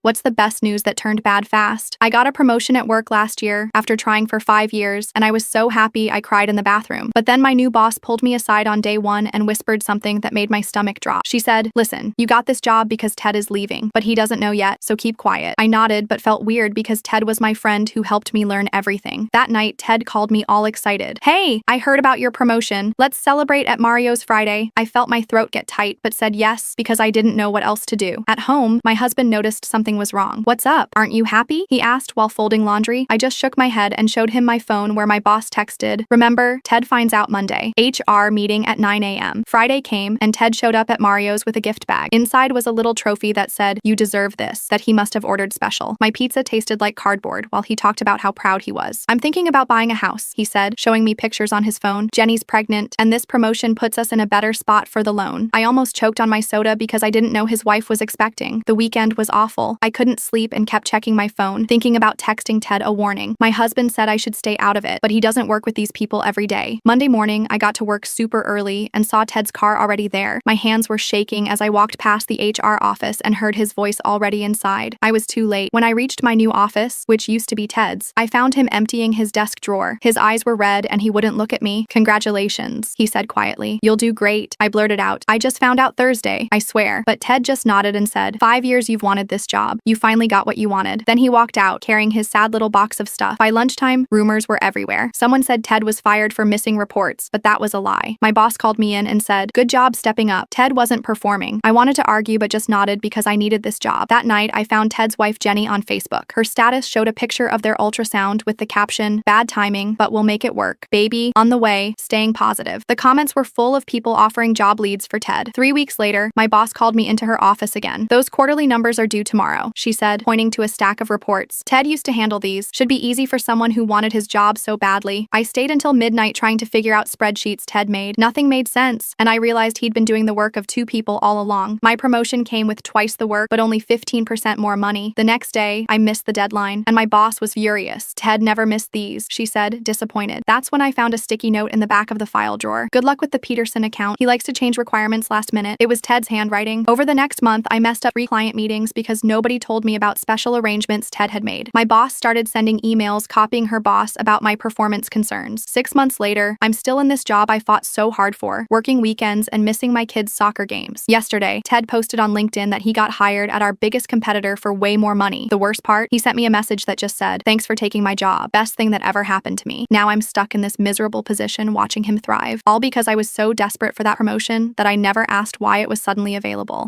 What's the best news that turned bad fast? I got a promotion at work last year after trying for 5 years, and I was so happy I cried in the bathroom. But then my new boss pulled me aside on day one and whispered something that made my stomach drop. She said, "Listen, you got this job because Ted is leaving, but he doesn't know yet, so keep quiet." I nodded but felt weird because Ted was my friend who helped me learn everything. That night, Ted called me all excited. "Hey, I heard about your promotion. Let's celebrate at Mario's Friday." I felt my throat get tight but said yes because I didn't know what else to do. At home, my husband noticed something was wrong. "What's up? Aren't you happy?" he asked while folding laundry. I just shook my head and showed him my phone where my boss texted, "Remember, Ted finds out Monday. HR meeting at 9 a.m. Friday came, and Ted showed up at Mario's with a gift bag. Inside was a little trophy that said, "You deserve this," that he must have ordered special. My pizza tasted like cardboard while he talked about how proud he was. "I'm thinking about buying a house," he said, showing me pictures on his phone. "Jenny's pregnant, and this promotion puts us in a better spot for the loan." I almost choked on my soda because I didn't know his wife was expecting. The weekend was awful. I couldn't sleep and kept checking my phone, thinking about texting Ted a warning. My husband said I should stay out of it, but he doesn't work with these people every day. Monday morning, I got to work super early and saw Ted's car already there. My hands were shaking as I walked past the HR office and heard his voice already inside. I was too late. When I reached my new office, which used to be Ted's, I found him emptying his desk drawer. His eyes were red and he wouldn't look at me. "Congratulations," he said quietly. "You'll do great." I blurted out, "I just found out Thursday, I swear." But Ted just nodded and said, "5 years you've wanted this job. You finally got what you wanted." Then he walked out, carrying his sad little box of stuff. By lunchtime, rumors were everywhere. Someone said Ted was fired for missing reports, but that was a lie. My boss called me in and said, "Good job stepping up. Ted wasn't performing." I wanted to argue but just nodded because I needed this job. That night, I found Ted's wife Jenny on Facebook. Her status showed a picture of their ultrasound with the caption, "Bad timing, but we'll make it work. Baby, on the way, staying positive." The comments were full of people offering job leads for Ted. 3 weeks later, my boss called me into her office again. "Those quarterly numbers are due tomorrow," she said, pointing to a stack of reports. "Ted used to handle these. Should be easy for someone who wanted his job so badly." I stayed until midnight trying to figure out spreadsheets Ted made. Nothing made sense, and I realized he'd been doing the work of 2 people all along. My promotion came with twice the work, but only 15% more money. The next day, I missed the deadline, and my boss was furious. "Ted never missed these," she said, disappointed. That's when I found a sticky note in the back of the file drawer. "Good luck with the Peterson account. He likes to change requirements last minute." It was Ted's handwriting. Over the next month, I messed up 3 client meetings because nobody told me about special arrangements Ted had made. My boss started sending emails copying her boss about my performance concerns. 6 months later, I'm still in this job I fought so hard for, working weekends and missing my kids' soccer games. Yesterday, Ted posted on LinkedIn that he got hired at our biggest competitor for way more money. The worst part, he sent me a message that just said, "Thanks for taking my job. Best thing that ever happened to me." Now I'm stuck in this miserable position watching him thrive, all because I was so desperate for that promotion that I never asked why it was suddenly available.